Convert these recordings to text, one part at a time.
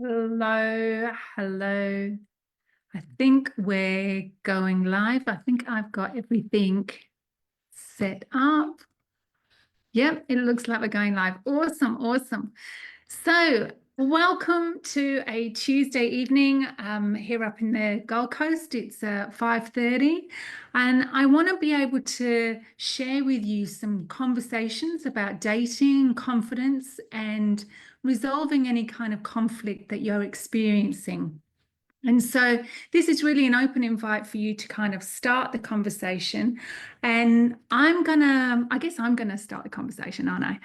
Hello, hello. I think we're going live. I think I've got everything set up. Yep, it looks like we're going live. Awesome, awesome. So, welcome to a Tuesday evening here up in the Gold Coast. It's 5:30, and I want to be able to share with you some conversations about dating, confidence, and resolving any kind of conflict that you're experiencing. And so this is really an open invite for you to kind of start the conversation. And I guess I'm gonna start the conversation, aren't I?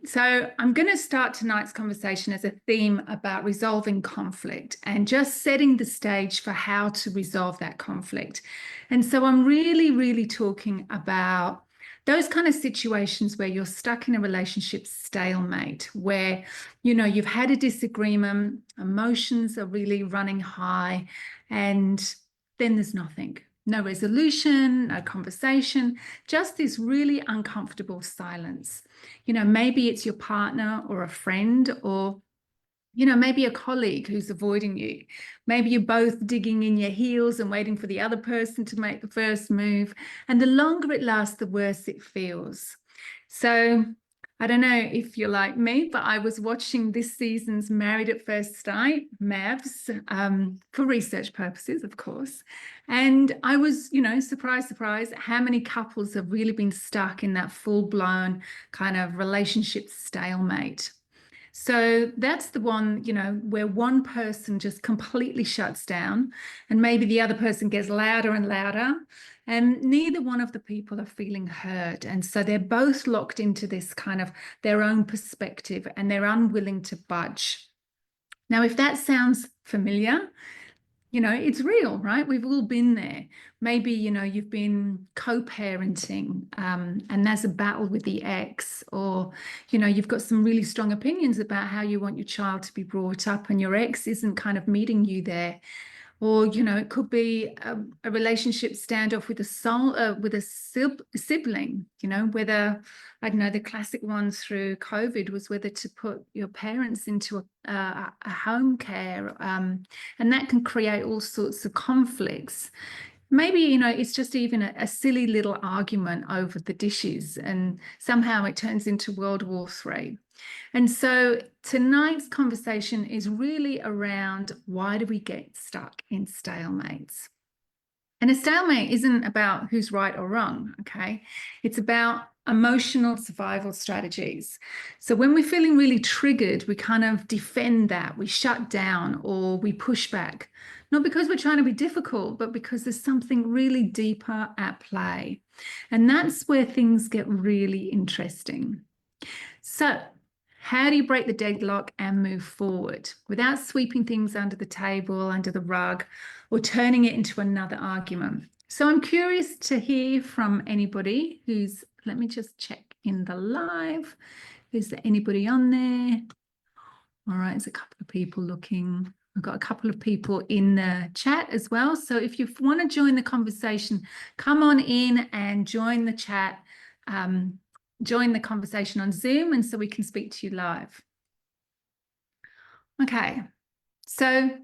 So I'm gonna start tonight's conversation as a theme about resolving conflict and just setting the stage for how to resolve that conflict. And so I'm really talking about those kind of situations where you're stuck in a relationship stalemate, where you've had a disagreement, emotions are really running high, and then there's nothing. No resolution, no conversation, just this really uncomfortable silence. Maybe it's your partner or a friend, or maybe a colleague who's avoiding you. Maybe you're both digging in your heels and waiting for the other person to make the first move. And the longer it lasts, the worse it feels. So I don't know if you're like me, but I was watching this season's Married at First Sight, MAFS, for research purposes, of course. And I was, surprise, surprise, how many couples have really been stuck in that full-blown kind of relationship stalemate. So that's the one, where one person just completely shuts down and maybe the other person gets louder and louder, and neither one of the people are feeling heard. And so they're both locked into this kind of their own perspective and they're unwilling to budge. Now, if that sounds familiar, it's real, right? We've all been there. Maybe, you've been co-parenting and there's a battle with the ex, or, you've got some really strong opinions about how you want your child to be brought up and your ex isn't kind of meeting you there. Or, it could be a relationship standoff with a sibling, whether, I don't know, the classic one through COVID was whether to put your parents into a home care. And that can create all sorts of conflicts. Maybe, it's just even a silly little argument over the dishes, and somehow it turns into World War III. And so tonight's conversation is really around, why do we get stuck in stalemates? And a stalemate isn't about who's right or wrong, okay? It's about emotional survival strategies. So when we're feeling really triggered, we kind of defend that, we shut down or we push back. Not because we're trying to be difficult, but because there's something really deeper at play. And that's where things get really interesting. So how do you break the deadlock and move forward without sweeping things under the table, under the rug, or turning it into another argument? So I'm curious to hear from anybody who's, let me just check in the live. Is there anybody on there? All right, there's a couple of people looking. I've got a couple of people in the chat as well. So if you want to join the conversation, come on in and join the chat. Join the conversation on Zoom, and so we can speak to you live. Okay, so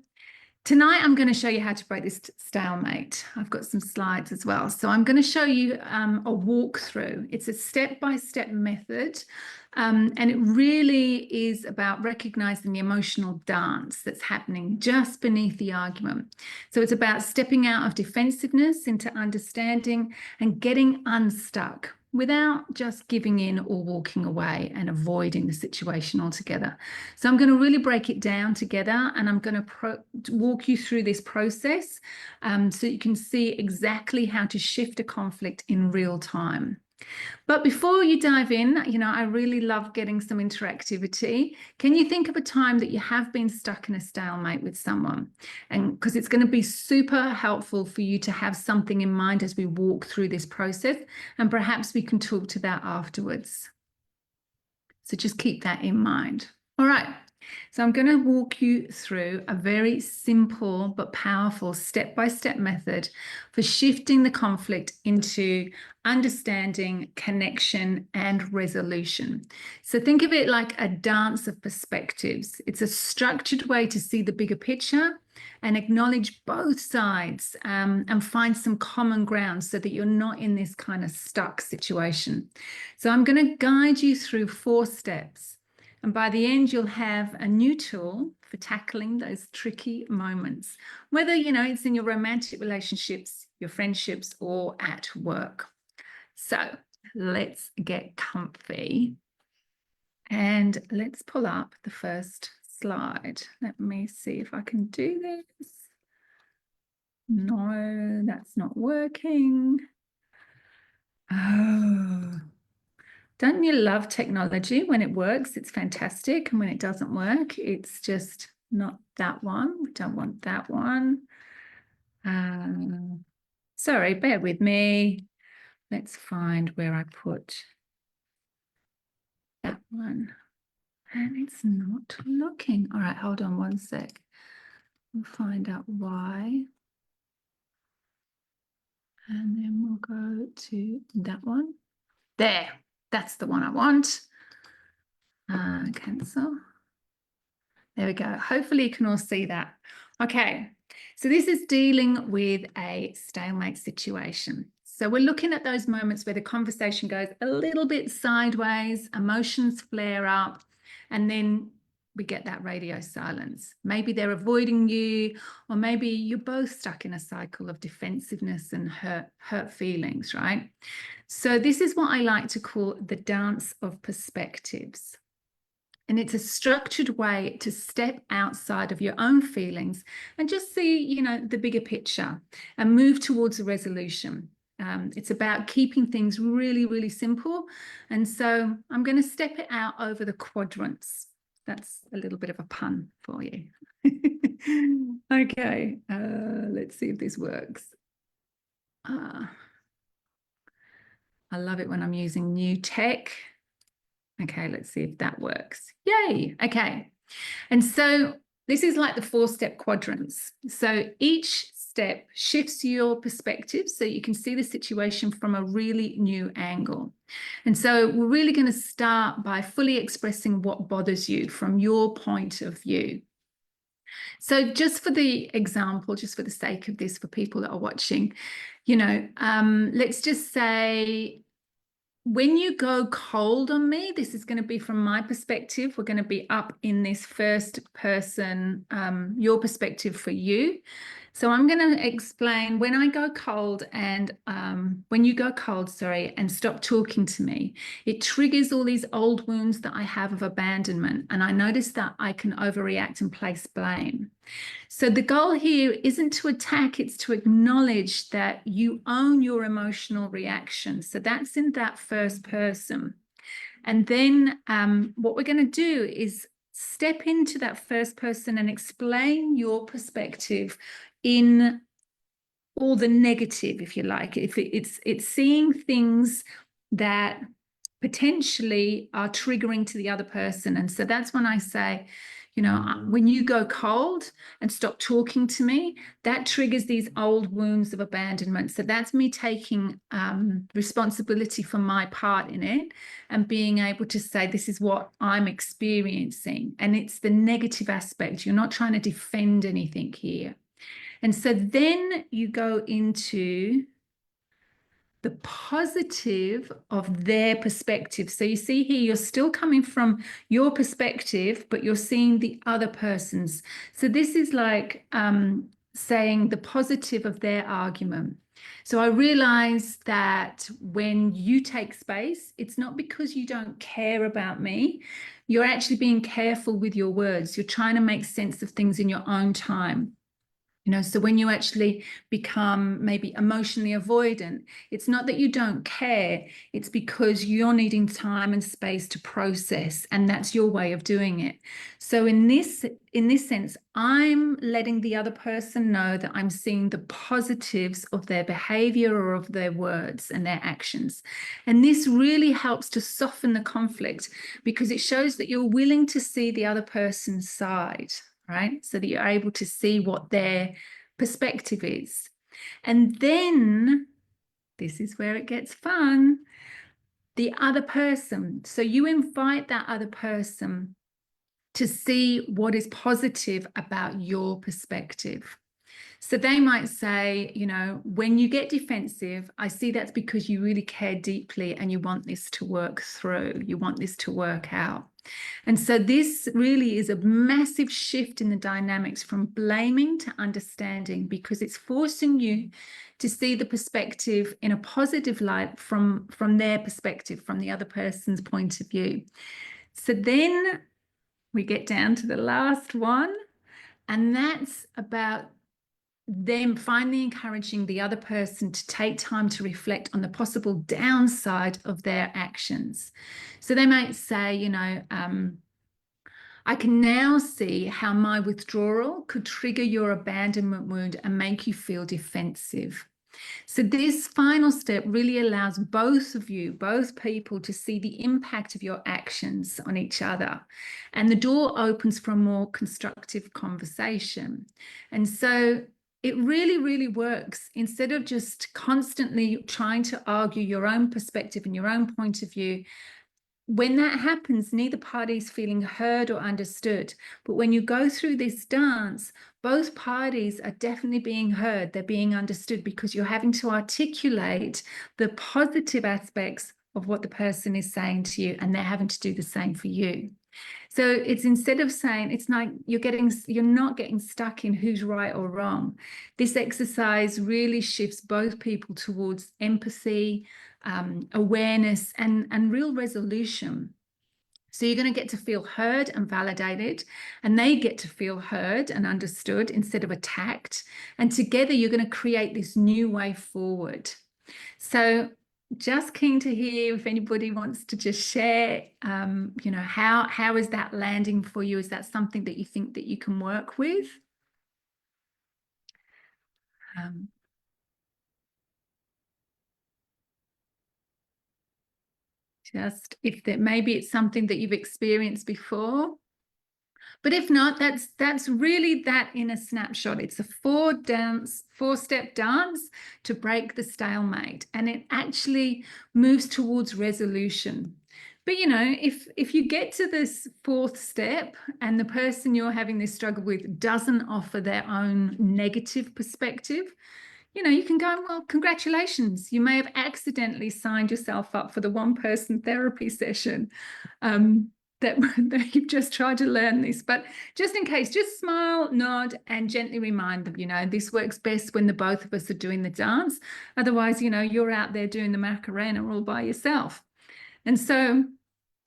tonight I'm going to show you how to break this stalemate. I've got some slides as well. So I'm going to show you a walkthrough. It's a step-by-step method, and it really is about recognizing the emotional dance that's happening just beneath the argument. So it's about stepping out of defensiveness into understanding and getting unstuck without just giving in or walking away and avoiding the situation altogether. So I'm going to really break it down together, and I'm going to walk you through this process so you can see exactly how to shift a conflict in real time. But before you dive in, I really love getting some interactivity. Can you think of a time that you have been stuck in a stalemate with someone? And because it's going to be super helpful for you to have something in mind as we walk through this process, and perhaps we can talk to that afterwards. So just keep that in mind. All right, So I'm going to walk you through a very simple but powerful step-by-step method for shifting the conflict into understanding, connection, and resolution. So think of it like a dance of perspectives. It's a structured way to see the bigger picture and acknowledge both sides, and find some common ground so that you're not in this kind of stuck situation. So I'm going to guide you through 4 steps. And by the end, you'll have a new tool for tackling those tricky moments, whether, it's in your romantic relationships, your friendships, or at work. So let's get comfy and let's pull up the first slide. Let me see if I can do this. No, that's not working. Oh. Don't you love technology? When it works, it's fantastic. And when it doesn't work, it's just not that one. We don't want that one. Sorry, bear with me. Let's find where I put that one. And it's not looking. All right, hold on one sec. We'll find out why. And then we'll go to that one. There. That's the one I want. Cancel. There we go. Hopefully you can all see that. Okay, so this is dealing with a stalemate situation. So we're looking at those moments where the conversation goes a little bit sideways, emotions flare up, and then we get that radio silence. Maybe they're avoiding you, or maybe you're both stuck in a cycle of defensiveness and hurt feelings, right? So this is what I like to call the dance of perspectives. And it's a structured way to step outside of your own feelings and just see, the bigger picture and move towards a resolution. It's about keeping things really, really simple. And so I'm going to step it out over the quadrants. That's a little bit of a pun for you. Okay, let's see if this works. I love it when I'm using new tech. Okay, let's see if that works. Yay, okay. And so this is like the 4-step quadrants. So each step shifts your perspective so you can see the situation from a really new angle. And so we're really going to start by fully expressing what bothers you from your point of view. So just for the example, just for the sake of this, for people that are watching, let's just say, when you go cold on me, this is going to be from my perspective. We're going to be up in this first person, your perspective for you. So I'm going to explain when I go cold and when you go cold, and stop talking to me, it triggers all these old wounds that I have of abandonment. And I notice that I can overreact and place blame. So the goal here isn't to attack, it's to acknowledge that you own your emotional reaction. So that's in that first person. And then what we're going to do is step into that first person and explain your perspective in all the negative, if you like. If it's seeing things that potentially are triggering to the other person. And so that's when I say, when you go cold and stop talking to me, that triggers these old wounds of abandonment. So that's me taking responsibility for my part in it and being able to say, this is what I'm experiencing. And it's the negative aspect. You're not trying to defend anything here. And so then you go into the positive of their perspective. So you see here, you're still coming from your perspective, but you're seeing the other person's. So this is like saying the positive of their argument. So I realize that when you take space, it's not because you don't care about me. You're actually being careful with your words. You're trying to make sense of things in your own time. So when you actually become maybe emotionally avoidant, it's not that you don't care, it's because you're needing time and space to process, and that's your way of doing it. So in this sense, I'm letting the other person know that I'm seeing the positives of their behavior or of their words and their actions. And this really helps to soften the conflict, because it shows that you're willing to see the other person's side, right? So that you're able to see what their perspective is. And then this is where it gets fun. The other person. So you invite that other person to see what is positive about your perspective. So they might say, when you get defensive, I see that's because you really care deeply and you want this to work through. You want this to work out. And so this really is a massive shift in the dynamics from blaming to understanding, because it's forcing you to see the perspective in a positive light from their perspective, from the other person's point of view. So then we get down to the last one, and that's about them finally encouraging the other person to take time to reflect on the possible downside of their actions. So they might say, I can now see how my withdrawal could trigger your abandonment wound and make you feel defensive. So this final step really allows both of you, both people, to see the impact of your actions on each other. And the door opens for a more constructive conversation. And so it really, really works. Instead of just constantly trying to argue your own perspective and your own point of view, when that happens, neither party is feeling heard or understood. But when you go through this dance, both parties are definitely being heard. They're being understood, because you're having to articulate the positive aspects of what the person is saying to you, and they're having to do the same for you. So it's, instead of saying, it's like you're not getting stuck in who's right or wrong. This exercise really shifts both people towards empathy, awareness, and real resolution. So you're going to get to feel heard and validated, and they get to feel heard and understood instead of attacked. And together you're going to create this new way forward. So just keen to hear if anybody wants to just share, how is that landing for you? Is that something that you think that you can work with? Just if that maybe it's something that you've experienced before. But if not, that's really that in a snapshot. It's a four-step dance to break the stalemate, and it actually moves towards resolution. But if you get to this fourth step and the person you're having this struggle with doesn't offer their own negative perspective, you can go, well, congratulations. You may have accidentally signed yourself up for the one-person therapy session. That you've just tried to learn this. But just in case, just smile, nod, and gently remind them, this works best when the both of us are doing the dance. Otherwise, you're out there doing the Macarena all by yourself. And so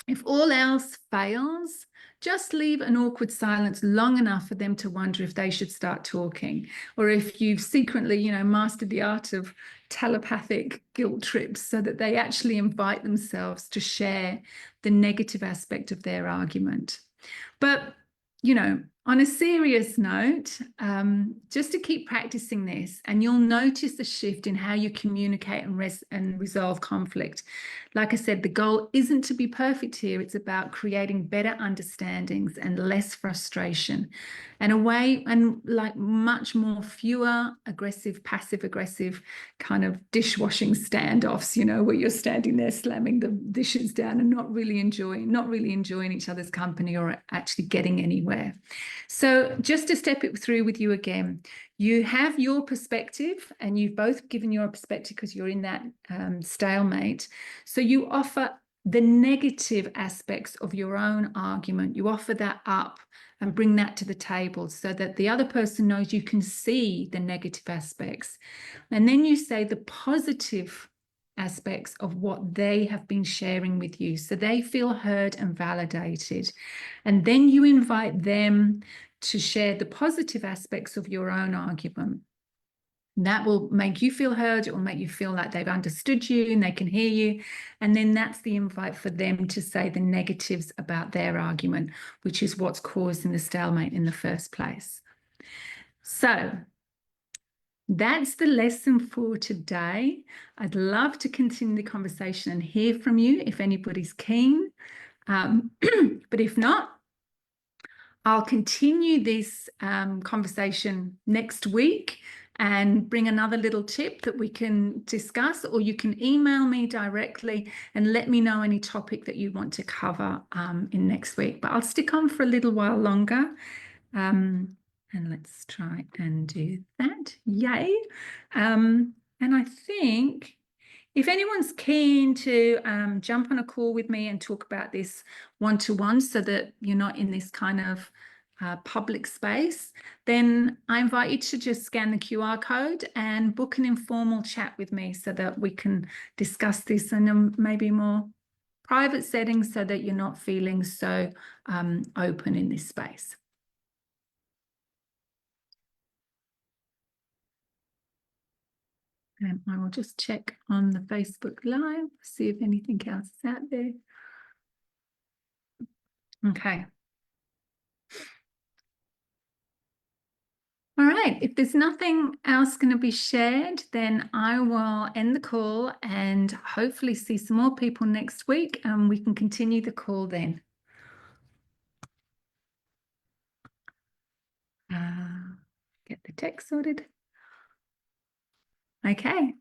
if all else fails, just leave an awkward silence long enough for them to wonder if they should start talking, or if you've secretly, mastered the art of telepathic guilt trips, so that they actually invite themselves to share the negative aspect of their argument. But, on a serious note, just to keep practicing this, and you'll notice a shift in how you communicate and resolve conflict. Like I said, the goal isn't to be perfect here. It's about creating better understandings and less frustration, and much more fewer aggressive, passive-aggressive kind of dishwashing standoffs, where you're standing there slamming the dishes down and not really enjoying each other's company or actually getting anywhere. So just to step it through with you again, you have your perspective, and you've both given your perspective because you're in that stalemate. So you offer the negative aspects of your own argument. You offer that up and bring that to the table so that the other person knows you can see the negative aspects. And then you say the positive aspects of what they have been sharing with you, so they feel heard and validated. And then you invite them to share the positive aspects of your own argument. That will make you feel heard. It will make you feel like they've understood you and they can hear you. And then that's the invite for them to say the negatives about their argument, which is what's causing the stalemate in the first place. So that's the lesson for today. I'd love to continue the conversation and hear from you if anybody's keen. But if not, I'll continue this conversation next week and bring another little tip that we can discuss, or you can email me directly and let me know any topic that you want to cover in next week. But I'll stick on for a little while longer. And let's try and do that. Yay. And I think if anyone's keen to jump on a call with me and talk about this one-to-one so that you're not in this kind of public space, then I invite you to just scan the QR code and book an informal chat with me so that we can discuss this in a maybe more private setting so that you're not feeling so open in this space. And I will just check on the Facebook Live, see if anything else is out there. Okay. All right, if there's nothing else going to be shared, then I will end the call and hopefully see some more people next week and we can continue the call then. Get the text sorted. Okay.